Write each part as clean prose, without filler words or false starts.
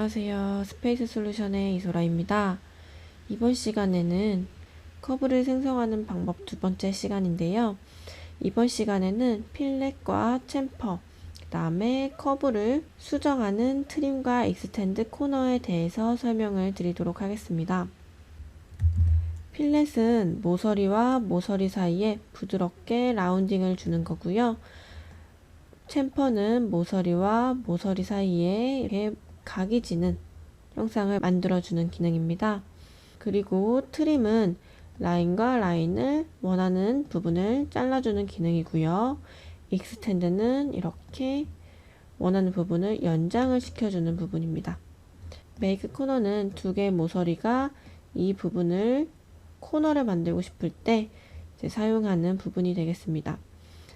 안녕하세요. 스페이스 솔루션의 이소라입니다. 이번 시간에는 커브를 생성하는 방법 두 번째 시간인데요. 이번 시간에는 필렛과 챔퍼, 그 다음에 커브를 수정하는 트림과 익스텐드 코너에 대해서 설명을 드리도록 하겠습니다. 필렛은 모서리와 모서리 사이에 부드럽게 라운딩을 주는 거고요. 챔퍼는 모서리와 모서리 사이에 이렇게 각이 지는 형상을 만들어주는 기능입니다. 그리고 트림은 라인과 라인을 원하는 부분을 잘라주는 기능이고요. 익스텐드는 이렇게 원하는 부분을 연장을 시켜주는 부분입니다. 메이크 코너는 두 개의 모서리가 이 부분을 코너를 만들고 싶을 때 사용하는 부분이 되겠습니다.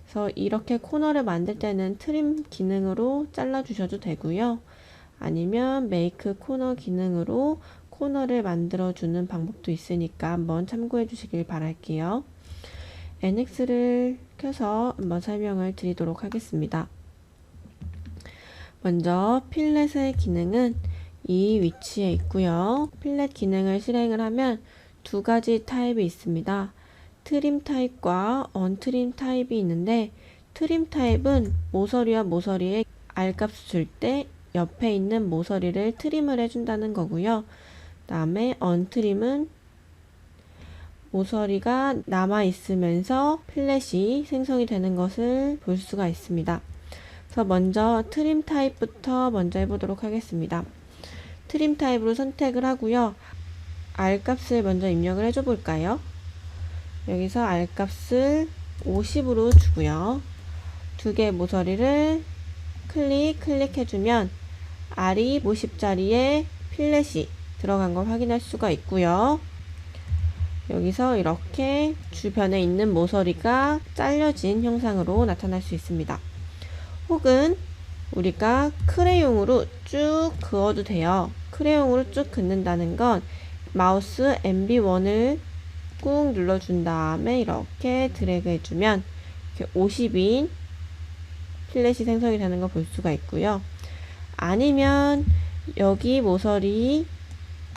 그래서 이렇게 코너를 만들 때는 트림 기능으로 잘라 주셔도 되고요. 아니면 메이크 코너 기능으로 코너를 만들어 주는 방법도 있으니까 한번 참고해 주시길 바랄게요. NX를 켜서 한번 설명을 드리도록 하겠습니다. 먼저 필렛의 기능은 이 위치에 있고요. 필렛 기능을 실행을 하면 두 가지 타입이 있습니다. 트림 타입과 언트림 타입이 있는데, 트림 타입은 모서리와 모서리에 R값을 줄 때 옆에 있는 모서리를 트림을 해준다는 거고요. 그 다음에 언트림은 모서리가 남아있으면서 필렛이 생성이 되는 것을 볼 수가 있습니다. 그래서 먼저 트림 타입부터 먼저 해보도록 하겠습니다. 트림 타입으로 선택을 하고요. R값을 먼저 입력을 해줘 볼까요? 여기서 R값을 50으로 주고요. 두 개의 모서리를 클릭해주면 R이 50짜리에 필렛이 들어간 걸 확인할 수가 있고요. 여기서 이렇게 주변에 있는 모서리가 잘려진 형상으로 나타날 수 있습니다. 혹은 우리가 크레용으로 쭉 그어도 돼요. 크레용으로 쭉 긋는다는 건 마우스 MB1을 꾹 눌러준 다음에 이렇게 드래그 해주면 이렇게 50인 필렛이 생성이 되는 걸 볼 수가 있고요. 아니면 여기 모서리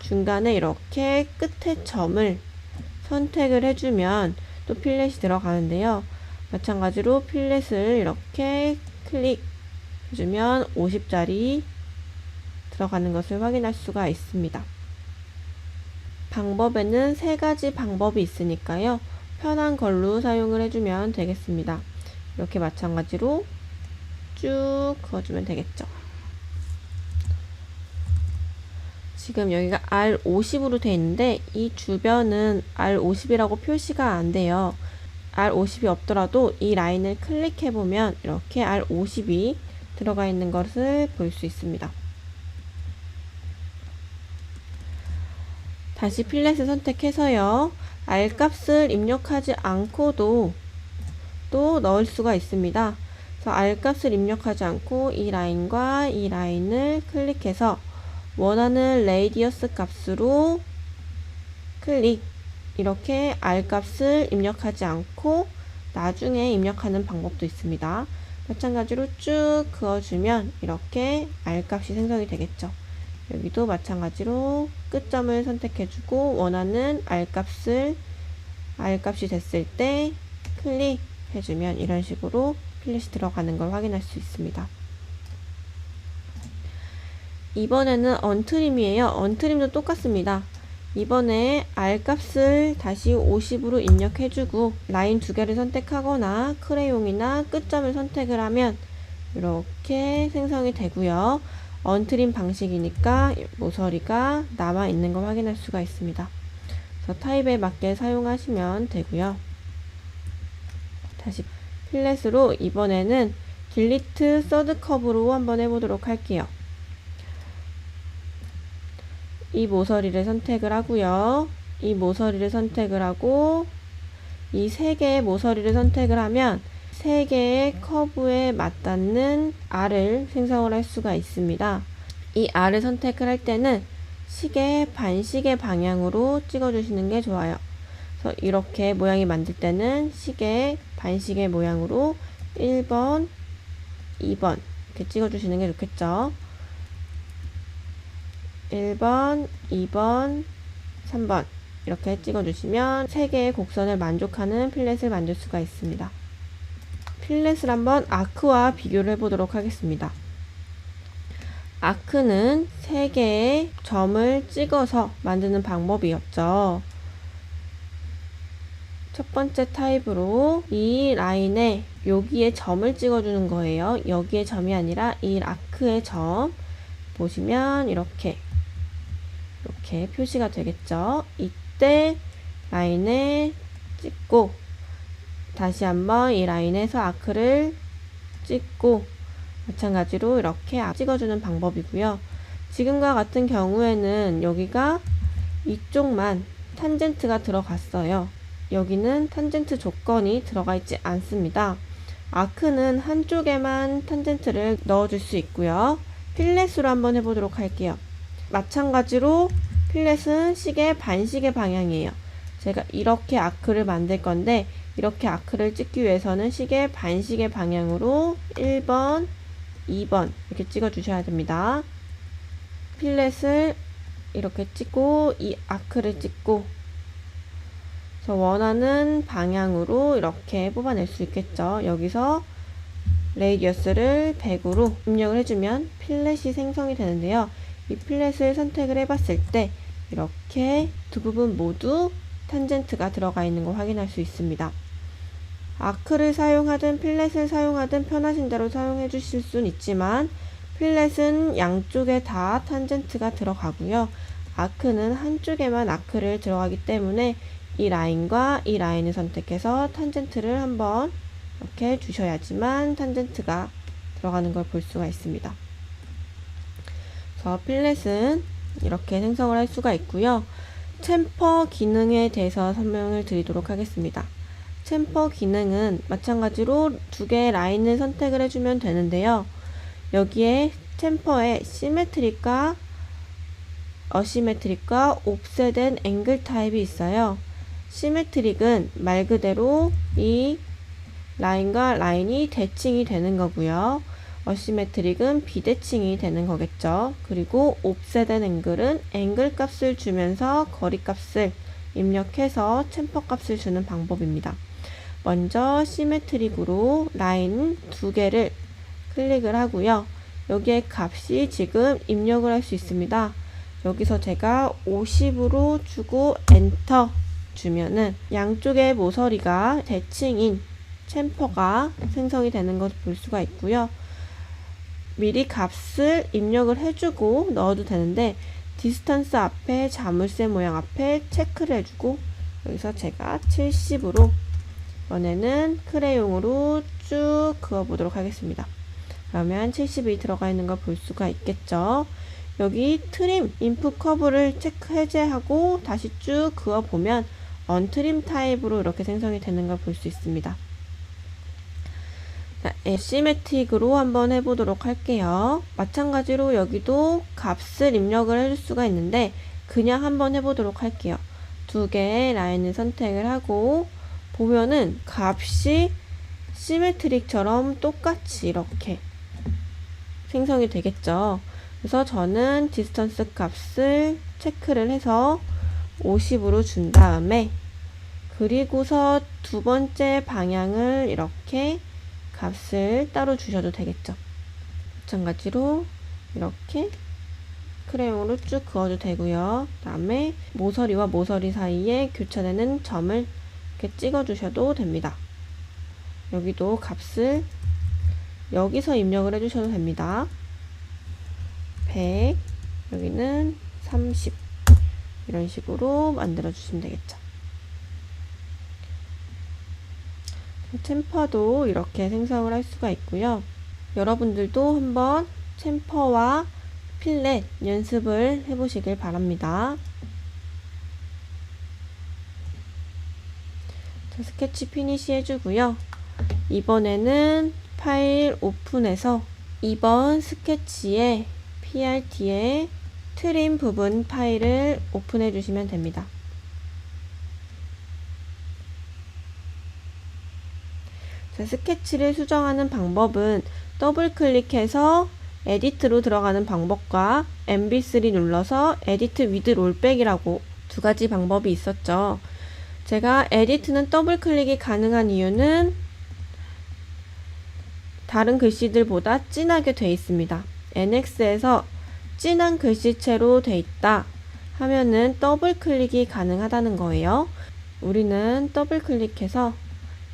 중간에 이렇게 끝에 점을 선택을 해주면 또 필렛이 들어가는데요. 마찬가지로 필렛을 이렇게 클릭해주면 50짜리 들어가는 것을 확인할 수가 있습니다. 방법에는 세 가지 방법이 있으니까요. 편한 걸로 사용을 해주면 되겠습니다. 이렇게 마찬가지로 쭉 그어주면 되겠죠. 지금 여기가 R50으로 되어 있는데 이 주변은 R50이라고 표시가 안 돼요. R50이 없더라도 이 라인을 클릭해보면 이렇게 R50이 들어가 있는 것을 볼 수 있습니다. 다시 필렛을 선택해서요. R값을 입력하지 않고도 또 넣을 수가 있습니다. 그래서 R값을 입력하지 않고 이 라인과 이 라인을 클릭해서 원하는 레이디어스 값으로 이렇게 R값을 입력하지 않고 나중에 입력하는 방법도 있습니다. 마찬가지로 쭉 그어주면 이렇게 R값이 생성이 되겠죠. 여기도 마찬가지로 끝점을 선택해주고 원하는 R값이 됐을 때 클릭해주면 이런 식으로 필렛이 들어가는 걸 확인할 수 있습니다. 이번에는 언트림이에요. 언트림도 똑같습니다. 이번에 R값을 다시 50으로 입력해주고 라인 두 개를 선택하거나 크레용이나 끝점을 선택을 하면 이렇게 생성이 되고요. 언트림 방식이니까 모서리가 남아있는 걸 확인할 수가 있습니다. 그래서 타입에 맞게 사용하시면 되고요. 다시 필렛으로 이번에는 딜리트 서드 커브로 한번 해보도록 할게요. 이 모서리를 선택을 하고요. 이 모서리를 선택을 하고 이 세 개의 모서리를 선택을 하면 세 개의 커브에 맞닿는 R을 생성을 할 수가 있습니다. 이 R을 선택을 할 때는 시계 반시계 방향으로 찍어주시는 게 좋아요. 그래서 이렇게 모양이 만들 때는 시계 반시계 모양으로 1번, 2번 이렇게 찍어주시는 게 좋겠죠. 1번, 2번, 3번 이렇게 찍어주시면 3개의 곡선을 만족하는 필렛을 만들 수가 있습니다. 필렛을 한번 아크와 비교를 해보도록 하겠습니다. 아크는 3개의 점을 찍어서 만드는 방법이었죠. 첫 번째 타입으로 이 라인에 여기에 점을 찍어주는 거예요. 여기에 점이 아니라 이 아크의 점 보시면 이렇게 표시가 되겠죠. 이때 라인에 찍고 다시 한번 이 라인에서 아크를 찍고 마찬가지로 이렇게 찍어주는 방법이고요. 지금과 같은 경우에는 여기가 이쪽만 탄젠트가 들어갔어요. 여기는 탄젠트 조건이 들어가 있지 않습니다. 아크는 한쪽에만 탄젠트를 넣어줄 수 있고요. 필렛으로 한번 해보도록 할게요. 마찬가지로 필렛은 시계 반시계 방향이에요. 제가 이렇게 아크를 만들 건데 이렇게 아크를 찍기 위해서는 시계 반시계 방향으로 1번, 2번 이렇게 찍어 주셔야 됩니다. 필렛을 이렇게 찍고 이 아크를 찍고 저 원하는 방향으로 이렇게 뽑아낼 수 있겠죠. 여기서 레이디어스를 100으로 입력을 해주면 필렛이 생성이 되는데요. 이 필렛을 선택을 해봤을 때 이렇게 두 부분 모두 탄젠트가 들어가 있는 걸 확인할 수 있습니다. 아크를 사용하든 필렛을 사용하든 편하신 대로 사용해 주실 수는 있지만 필렛은 양쪽에 다 탄젠트가 들어가고요. 아크는 한쪽에만 아크를 들어가기 때문에 이 라인과 이 라인을 선택해서 탄젠트를 한번 이렇게 주셔야지만 탄젠트가 들어가는 걸 볼 수가 있습니다. 그래서 필렛은 이렇게 생성을 할 수가 있고요. 챔퍼 기능에 대해서 설명을 드리도록 하겠습니다. 챔퍼 기능은 마찬가지로 두 개의 라인을 선택을 해주면 되는데요. 여기에 챔퍼에 시메트릭과 어시메트릭과 옵셋된 앵글 타입이 있어요. 시메트릭은 말 그대로 이 라인과 라인이 대칭이 되는 거고요. 어시메트릭은 비대칭이 되는 거겠죠. 그리고 옵셋된 앵글은 앵글 값을 주면서 거리 값을 입력해서 챔퍼 값을 주는 방법입니다. 먼저 시메트릭으로 라인 두 개를 클릭을 하고요. 여기에 값이 지금 입력을 할 수 있습니다. 여기서 제가 50으로 주고 엔터 주면은 양쪽의 모서리가 대칭인 챔퍼가 생성이 되는 것을 볼 수가 있고요. 미리 값을 입력을 해주고 넣어도 되는데 디스턴스 앞에 자물쇠 모양 앞에 체크를 해주고 여기서 제가 70으로 이번에는 크레용으로 쭉 그어보도록 하겠습니다. 그러면 70이 들어가 있는 걸 볼 수가 있겠죠. 여기 트림 인풋 커브를 체크 해제하고 다시 쭉 그어보면 언트림 타입으로 이렇게 생성이 되는 걸 볼 수 있습니다. 자, 시메틱으로 한번 해보도록 할게요. 마찬가지로 여기도 값을 입력을 해줄 수가 있는데 그냥 한번 해보도록 할게요. 두 개의 라인을 선택을 하고 보면은 값이 시메트릭처럼 똑같이 이렇게 생성이 되겠죠. 그래서 저는 디스턴스 값을 체크를 해서 50으로 준 다음에 그리고서 두 번째 방향을 이렇게 값을 따로 주셔도 되겠죠. 마찬가지로 이렇게 크레용으로 쭉 그어도 되고요. 그 다음에 모서리와 모서리 사이에 교차되는 점을 이렇게 찍어 주셔도 됩니다. 여기도 값을 여기서 입력을 해주셔도 됩니다. 100, 여기는 30 이런 식으로 만들어 주시면 되겠죠. 챔퍼도 이렇게 생성을 할 수가 있고요. 여러분들도 한번 챔퍼와 필렛 연습을 해보시길 바랍니다. 자, 스케치 피니시 해주고요. 이번에는 파일 오픈해서 2번 스케치에 PRT의 트림 부분 파일을 오픈해 주시면 됩니다. 자, 스케치를 수정하는 방법은 더블 클릭해서 에디트로 들어가는 방법과 MB3 눌러서 에디트 위드 롤백이라고 두 가지 방법이 있었죠. 제가 에디트는 더블 클릭이 가능한 이유는 다른 글씨들보다 진하게 되어 있습니다. NX에서 진한 글씨체로 되어 있다 하면은 더블 클릭이 가능하다는 거예요. 우리는 더블 클릭해서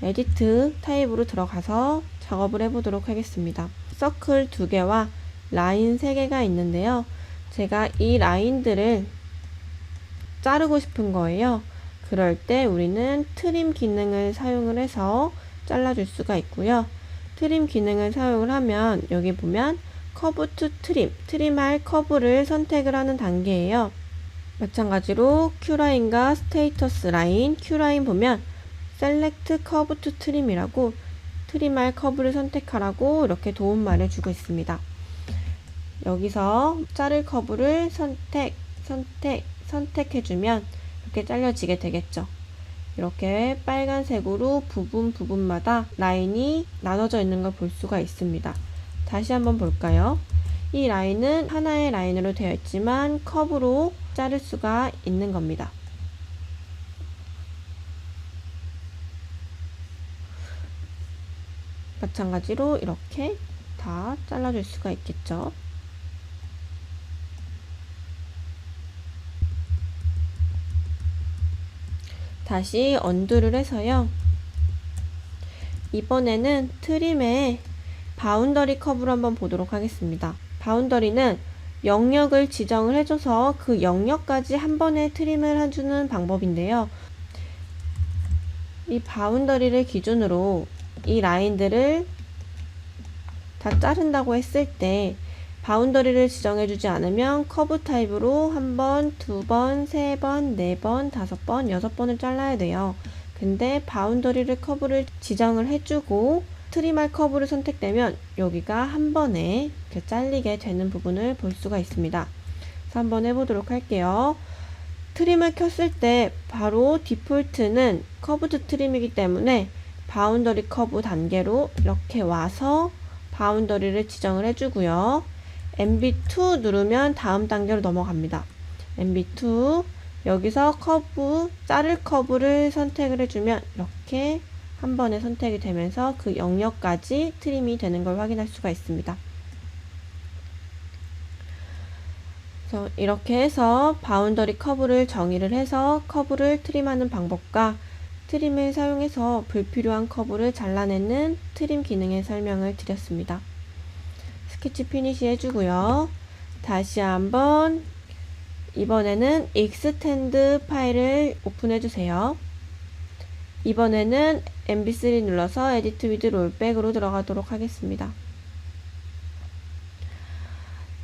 에디트 타입으로 들어가서 작업을 해보도록 하겠습니다. 서클 2개와 라인 3개가 있는데요. 제가 이 라인들을 자르고 싶은 거예요. 그럴 때 우리는 트림 기능을 사용을 해서 잘라줄 수가 있고요. 트림 기능을 사용을 하면 여기 보면 커브 투 트림, 트림할 커브를 선택을 하는 단계예요. 마찬가지로 Q라인과 스테이터스 라인, Q라인 보면 셀렉트 커브 투 트림이라고 트림할 커브를 선택하라고 이렇게 도움말을 주고 있습니다. 여기서 자를 커브를 선택해주면 이렇게 잘려지게 되겠죠. 이렇게 빨간색으로 부분마다 라인이 나눠져 있는 걸 볼 수가 있습니다. 다시 한번 볼까요? 이 라인은 하나의 라인으로 되어 있지만 컵으로 자를 수가 있는 겁니다. 마찬가지로 이렇게 다 잘라줄 수가 있겠죠. 다시 언두를 해서요. 이번에는 트림의 바운더리 커브를 한번 보도록 하겠습니다. 바운더리는 영역을 지정을 해줘서 그 영역까지 한 번에 트림을 해주는 방법인데요. 이 바운더리를 기준으로 이 라인들을 다 자른다고 했을 때 바운더리를 지정해주지 않으면 커브 타입으로 1번, 2번, 3번, 4번, 5번, 6번을 잘라야 돼요. 근데 바운더리를 커브를 지정을 해주고 트림할 커브를 선택되면 여기가 한 번에 이렇게 잘리게 되는 부분을 볼 수가 있습니다. 그래서 한번 해보도록 할게요. 트림을 켰을 때 바로 디폴트는 커브드 트림이기 때문에 바운더리 커브 단계로 이렇게 와서 바운더리를 지정을 해주고요. MB2 누르면 다음 단계로 넘어갑니다. MB2 여기서 커브, 자를 커브를 선택을 해주면 이렇게 한 번에 선택이 되면서 그 영역까지 트림이 되는 걸 확인할 수가 있습니다. 그래서 이렇게 해서 바운더리 커브를 정의를 해서 커브를 트림하는 방법과 트림을 사용해서 불필요한 커브를 잘라내는 트림 기능의 설명을 드렸습니다. 스케치 피니시 해주고요. 다시 한번 이번에는 익스텐드 파일을 오픈해주세요. 이번에는 MB3 눌러서 에디트 위드 롤백으로 들어가도록 하겠습니다.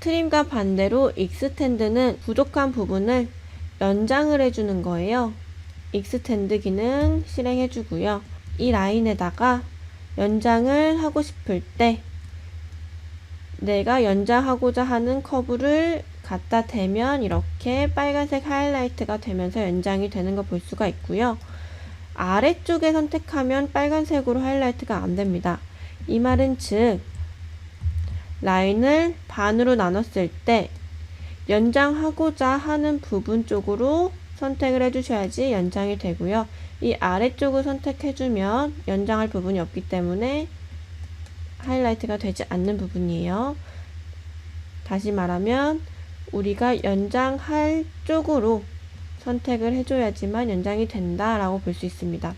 트림과 반대로 익스텐드는 부족한 부분을 연장을 해주는 거예요. 익스텐드 기능 실행해주고요. 이 라인에다가 연장을 하고 싶을 때 내가 연장하고자 하는 커브를 갖다 대면 이렇게 빨간색 하이라이트가 되면서 연장이 되는 걸 볼 수가 있고요. 아래쪽에 선택하면 빨간색으로 하이라이트가 안 됩니다. 이 말은 즉 라인을 반으로 나눴을 때 연장하고자 하는 부분 쪽으로 선택을 해주셔야지 연장이 되고요. 이 아래쪽을 선택해주면 연장할 부분이 없기 때문에 하이라이트가 되지 않는 부분이에요. 다시 말하면 우리가 연장할 쪽으로 선택을 해줘야지만 연장이 된다라고 볼 수 있습니다.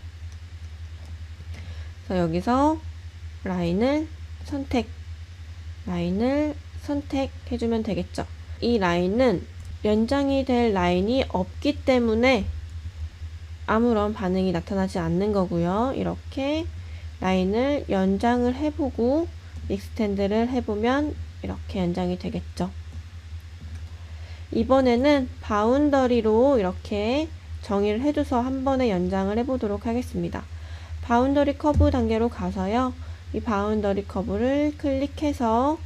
그래서 여기서 라인을 선택해주면 되겠죠. 이 라인은 연장이 될 라인이 없기 때문에 아무런 반응이 나타나지 않는 거고요. 이렇게 라인을 연장을 해보고 익스텐드를 해보면 이렇게 연장이 되겠죠. 이번에는 바운더리로 이렇게 정의를 해줘서 한 번에 연장을 해보도록 하겠습니다. 바운더리 커브 단계로 가서요. 이 바운더리 커브를 클릭해서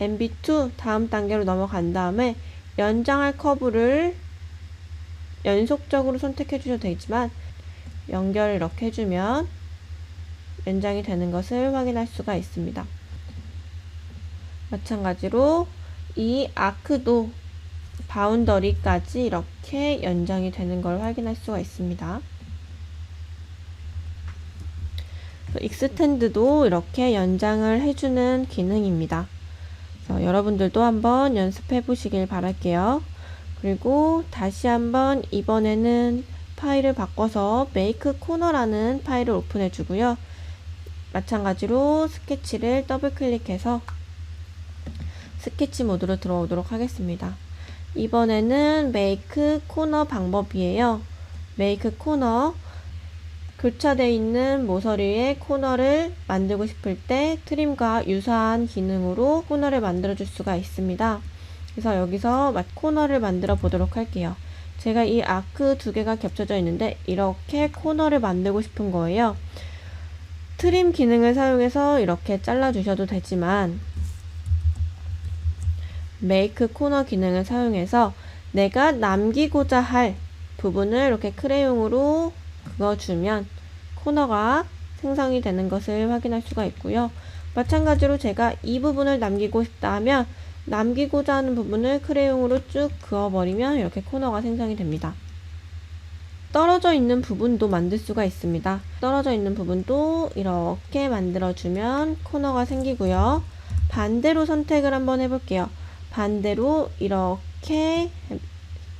MB2 다음 단계로 넘어간 다음에 연장할 커브를 연속적으로 선택해 주셔도 되지만 연결을 이렇게 해주면 연장이 되는 것을 확인할 수가 있습니다. 마찬가지로 이 아크도 바운더리까지 이렇게 연장이 되는 걸 확인할 수가 있습니다. 익스텐드도 이렇게 연장을 해주는 기능입니다. 그래서 여러분들도 한번 연습해 보시길 바랄게요. 그리고 다시 한번 이번에는 파일을 바꿔서 make corner라는 파일을 오픈해 주고요. 마찬가지로 스케치를 더블 클릭해서 스케치 모드로 들어오도록 하겠습니다. 이번에는 make corner 방법이에요. make corner, 교차되어 있는 모서리의 코너를 만들고 싶을 때 트림과 유사한 기능으로 코너를 만들어 줄 수가 있습니다. 그래서 여기서 코너를 만들어 보도록 할게요. 제가 이 아크 두 개가 겹쳐져 있는데 이렇게 코너를 만들고 싶은 거예요. 트림 기능을 사용해서 이렇게 잘라 주셔도 되지만 메이크 코너 기능을 사용해서 내가 남기고자 할 부분을 이렇게 크레용으로 그어주면 코너가 생성이 되는 것을 확인할 수가 있고요. 마찬가지로 제가 이 부분을 남기고 싶다 하면 남기고자 하는 부분을 크레용으로 쭉 그어버리면 이렇게 코너가 생성이 됩니다. 떨어져 있는 부분도 만들 수가 있습니다. 떨어져 있는 부분도 이렇게 만들어주면 코너가 생기고요. 반대로 선택을 한번 해볼게요. 반대로 이렇게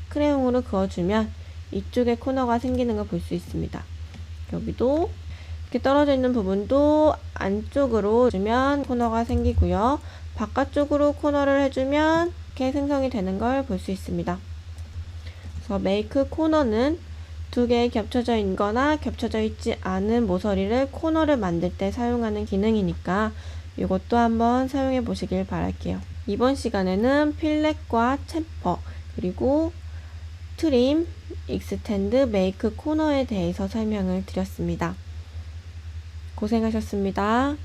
크레용으로 그어주면 이쪽에 코너가 생기는 걸 볼 수 있습니다. 여기도 이렇게 떨어져 있는 부분도 안쪽으로 주면 코너가 생기고요. 바깥쪽으로 코너를 해주면 이렇게 생성이 되는 걸 볼 수 있습니다. 그래서 make 코너는 두 개 겹쳐져 있거나 겹쳐져 있지 않은 모서리를 코너를 만들 때 사용하는 기능이니까 이것도 한번 사용해 보시길 바랄게요. 이번 시간에는 필렛과 챔퍼 그리고 트림, 익스텐드, 메이크 코너에 대해서 설명을 드렸습니다. 고생하셨습니다.